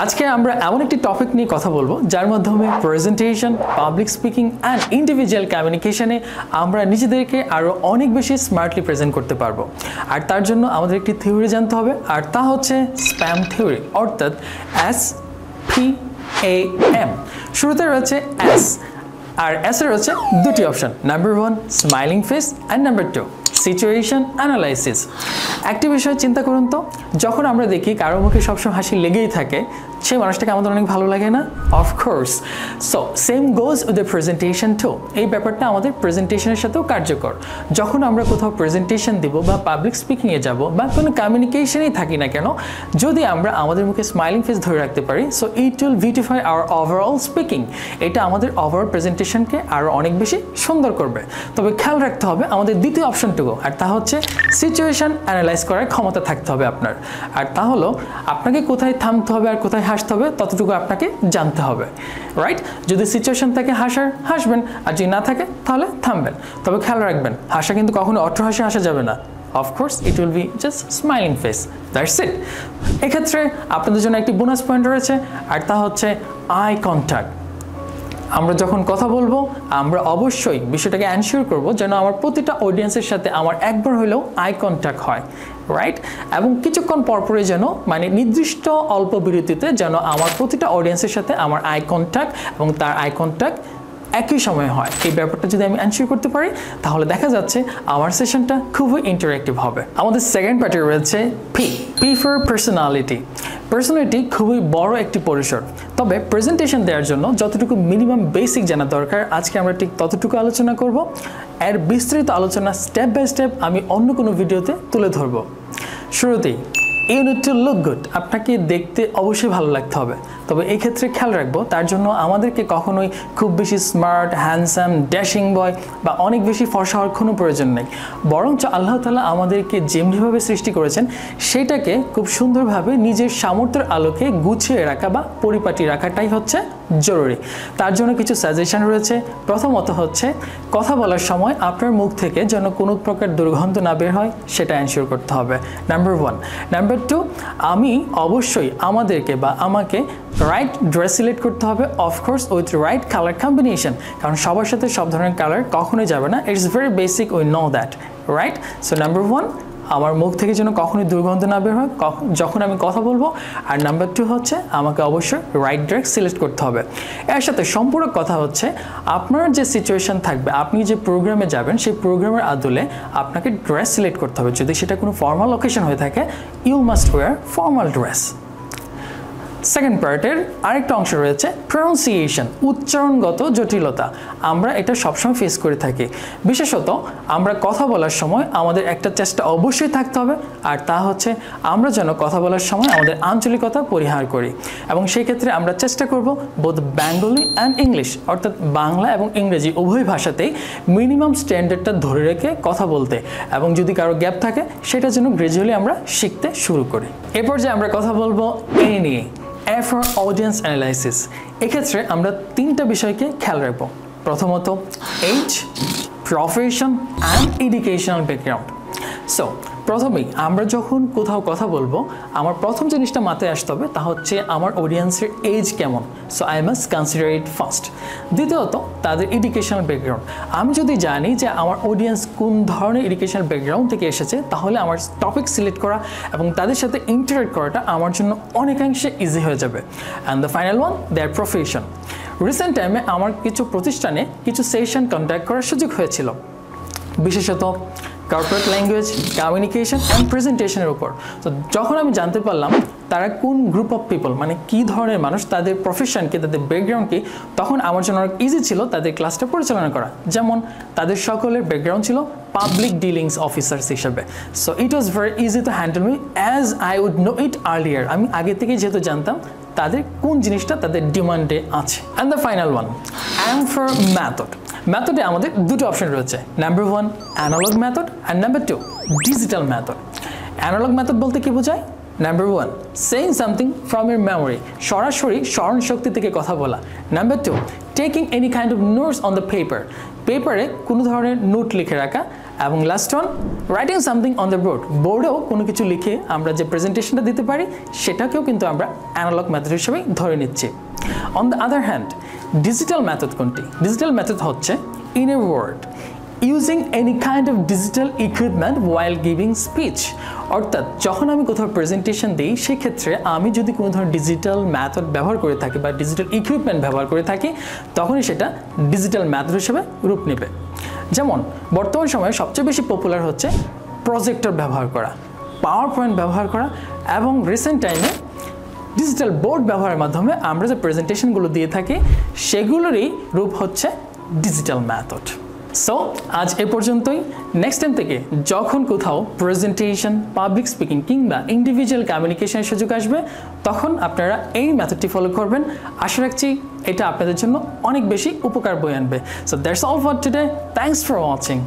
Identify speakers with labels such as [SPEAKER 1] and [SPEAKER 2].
[SPEAKER 1] আজকে আমরা এমন একটি টপিক নিয়ে কথা বলবো যার মাধ্যমে presentation, public speaking and individual কমিউনিকেশনে আমরা নিজেদেরকে আরও অনেক বেশি স্মার্টলি প্রেজেন্ট করতে পারবো। আর তার জন্য আমাদের একটি থিওরি জানতে হবে, আর তা হচ্ছে স্প্যাম থিওরি, অর্থাৎ SPAM। শুরুতে রয়েছে S, আর S এর রয়েছে দুটি option, number 1 smiling face and number 2 situation analysis. একটি বিষয় চিন্তা করুন তো, যখন আমরা দেখি কারো মুখে সবসময় হাসি লেগেই থাকে, সেই মানুষটাকে আমাদের অনেক ভালো লাগে না? Of course. So same goes with the presentation too. এই ব্যাপারটা আমাদের প্রেজেন্টেশনের সাথেও কার্যকর। যখন আমরা কোথাও প্রেজেন্টেশন দিব বা পাবলিক স্পিকিংয়ে যাব বা কোনো কমিউনিকেশনেই থাকি না কেন, যদি আমরা আমাদের মুখে স্মাইলিং ফেস ধরে রাখতে পারি, so it will beautify our overall speaking. এটা আমাদের ওভারঅল প্রেজেন্টেশনকে আরও অনেক বেশি সুন্দর করবে। তবে খেয়াল রাখতে হবে আমাদের দ্বিতীয় অপশনটুকু, আর তা হচ্ছে সিচুয়েশন অ্যানালাইজ করার ক্ষমতা থাকতে হবে আপনার। আর তা হলো আপনাকে কোথায় থামতে হবে আর কোথায় হাসতে হবে ততটুকু আপনাকে জানতে হবে, রাইট? যদি সিচুয়েশন থাকে হাসবেন, আর যদি না থাকে তাহলে থামবেন। তবে খেয়াল রাখবেন, হাসা কিন্তু কখনো অট্টহাসি হাসা যাবে না। Of course it will be just smiling face, that's it. এক্ষেত্রে আপনাদের জন্য একটি বোনাস পয়েন্ট রয়েছে, আর তা হচ্ছে আই কন্ট্যাক্ট। আমরা যখন কথা বলবো আমরা অবশ্যই বিষয়টাকে এনশিওর করব যেন আমার প্রতিটা অডিয়েন্সের সাথে আমার একবার হলেও আই কন্ট্যাক্ট হয়, রাইট? এবং কিছুক্ষণ পরপরই যেন, মানে নির্দিষ্ট অল্প বিরতিতে যেন আমার প্রতিটা অডিয়েন্সের সাথে আমার আই কন্ট্যাক্ট এবং তার আই কন্ট্যাক্ট একই সময়ে হয়। এই ব্যাপারটা যদি আমি এনশিওর করতে পারি তাহলে দেখা যাচ্ছে আমার সেশনটা খুবই ইন্টারেক্টিভ হবে। আমাদের সেকেন্ড পার্টে রয়েছে P ফর পার্সোনালিটি। পার্সোনালিটি খুবই বড় একটি পরিসর, তবে প্রেজেন্টেশন দেওয়ার জন্য যতটুকু মিনিমাম বেসিক জানা দরকার আজকে আমরা ঠিক ততটুকু আলোচনা করব। এর বিস্তারিত আলোচনা স্টেপ বাই স্টেপ আমি অন্য কোনো ভিডিওতে তুলে ধরব। শুরুতেই you need to look good. আপনাকে দেখতে অবশ্যই ভালো লাগতে হবে, তবে এই ক্ষেত্রে খেয়াল রাখবো তার জন্য আমাদেরকে কখনোই খুব বেশি স্মার্ট, হ্যান্ডসাম, ড্যাশিং বয় বা অনেক বেশি ফর্সা হওয়ার কোনো প্রয়োজন নেই। বরঞ্চ আল্লাহ তাআলা আমাদেরকে যেমনিভাবে সৃষ্টি করেছেন সেটাকে খুব সুন্দরভাবে নিজের সামর্থ্যের আলোকে গুছিয়ে রাখা বা পরিপাটি রাখাটাই হচ্ছে জরুরি। তার জন্য কিছু সাজেশন রয়েছে। প্রথমত হচ্ছে কথা বলার সময় আপনার মুখ থেকে যেন কোনো প্রকার দুর্গন্ধ না বের হয় সেটা এনশিওর করতে হবে, নাম্বার 1। নাম্বার 2, আমি অবশ্যই আমাদেরকে বা আমাকে রাইট ড্রেস সিলেক্ট করতে হবে, of course with right colour combination, কারণ সবার সাথে সব ধরনের কালার কখনোই যাবে না। It's very basic, we know that, right? So number 1, আমার মুখ থেকে যেন কখনোই দুর্গন্ধ না বের হয় যখন আমি কথা বলবো। আর নাম্বার 2 হচ্ছে আমাকে অবশ্যই রাইট ড্রেস সিলেক্ট করতে হবে। এর সাথে সম্পূরক কথা হচ্ছে আপনার যে সিচুয়েশন থাকবে, আপনি যে প্রোগ্রামে যাবেন সেই প্রোগ্রামের আদলে আপনাকে ড্রেস সিলেক্ট করতে হবে। যদি সেটা কোনো ফর্মাল অকেশন হয়ে থাকে, you must wear formal dress. Second পার্টের আরেকটা অংশ রয়েছে প্রনাউন্সিয়েশন, উচ্চারণগত জটিলতা। আমরা এটা সবসময় ফেস করে থাকি, বিশেষত আমরা কথা বলার সময় আমাদের একটা চেষ্টা অবশ্যই থাকতে হবে, আর তা হচ্ছে আমরা যেন কথা বলার সময় আমাদের আঞ্চলিকতা পরিহার করি। এবং সেই ক্ষেত্রে আমরা চেষ্টা করব বোথ বেঙ্গলি অ্যান্ড ইংলিশ, অর্থাৎ বাংলা এবং ইংরেজি উভয় ভাষাতেই মিনিমাম স্ট্যান্ডার্ডটা ধরে রেখে কথা বলতে, এবং যদি কারো গ্যাপ থাকে সেটা যেন গ্র্যাজুয়ালি আমরা শিখতে শুরু করি। এরপর যে আমরা কথা বলবো এ নিয়ে, A for audience analysis। এক্ষেত্রে আমরা তিনটা বিষয়কে খেয়াল রাখবো। প্রথমত age, profession and educational background. So প্রথমেই আমরা যখন কোথাও কথা বলবো আমার প্রথম জিনিসটা মাথায় আসতে হবে তা হচ্ছে আমার অডিয়েন্সের এজ কেমন। So I must consider it first. দ্বিতীয়ত তাদের এডুকেশনাল ব্যাকগ্রাউন্ড। আমি যদি জানি যে আমার অডিয়েন্স কোন ধরনের এডুকেশনাল ব্যাকগ্রাউন্ড থেকে এসেছে তাহলে আমার টপিক সিলেক্ট করা এবং তাদের সাথে ইন্টারেক্ট করাটা আমার জন্য অনেকাংশে ইজি হয়ে যাবে। And the final one, their profession. Recent টাইমে আমার কিছু প্রতিষ্ঠানে কিছু সেশন কন্ডাক্ট করার সুযোগ হয়েছিল, বিশেষত কর্পোরেট ল্যাঙ্গুয়েজ, কমিউনিকেশন অ্যান্ড প্রেজেন্টেশনের উপর। তো যখন আমি জানতে পারলাম তারা কোন গ্রুপ অফ পিপল, মানে কী ধরনের মানুষ, তাদের প্রফেশনকে, তাদের ব্যাকগ্রাউন্ড কি, তখন আমার জন্য অনেক ইজি ছিল তাদের ক্লাসটা পরিচালনা করা। যেমন তাদের সকলের ব্যাকগ্রাউন্ড ছিল পাবলিক ডিলিংস অফিসার্স হিসেবে। So it was very easy to handle me as I would know it earlier. আমি আগে থেকেই যেহেতু জানতাম তাদের কোন জিনিসটা তাদের ডিমান্ডে আছে। And the final one, M for method. ম্যাথডে আমাদের দুটো অপশন রয়েছে, number 1 analogue method and number 2 digital method. Analogue method বলতে কি বোঝায়? Number 1 saying something from your memory, সরাসরি স্মরণ শক্তি থেকে কথা বলা। Number 2 taking any kind of notes on the paper, পেপারে কোনো ধরনের নোট লিখে রাখা, এবং last one writing something on the board, বোর্ডেও কোনো কিছু লিখে আমরা যে প্রেজেন্টেশনটা দিতে পারি সেটাকেও কিন্তু আমরা অ্যানালগ মেথড হিসেবে ধরে নিচ্ছি। On the other hand digital method কোনটি? ডিজিটাল মেথড হচ্ছে in a word using any kind of digital equipment while giving speech. অর্থাৎ যখন আমি কোথাও প্রেজেন্টেশন দিই সেক্ষেত্রে আমি যদি কোনো ধরনের ডিজিটাল মেথড ব্যবহার করে থাকি বা ডিজিটাল ইকুইপমেন্ট ব্যবহার করে থাকি তখনই সেটা ডিজিটাল মেথড হিসেবে রূপ নেবে। যেমন বর্তমান সময়ে সবচেয়ে বেশি পপুলার হচ্ছে প্রজেক্টর ব্যবহার করা, পাওয়ার পয়েন্ট ব্যবহার করা, এবং রিসেন্ট টাইমে ডিজিটাল বোর্ড ব্যবহারের মাধ্যমে আমরা যে প্রেজেন্টেশনগুলো দিয়ে থাকি সেগুলোরই রূপ হচ্ছে ডিজিটাল মেথড। সো আজ এ পর্যন্তই। নেক্সট টাইম থেকে যখন কোথাও প্রেজেন্টেশন, পাবলিক স্পিকিং কিংবা ইন্ডিভিজুয়াল কমিউনিকেশনের সুযোগ আসবে তখন আপনারা এই মেথডটি ফলো করবেন। আশা রাখছি এটা আপনাদের জন্য অনেক বেশি উপকার বয়ে আনবে। So that's all for today. Thanks for watching.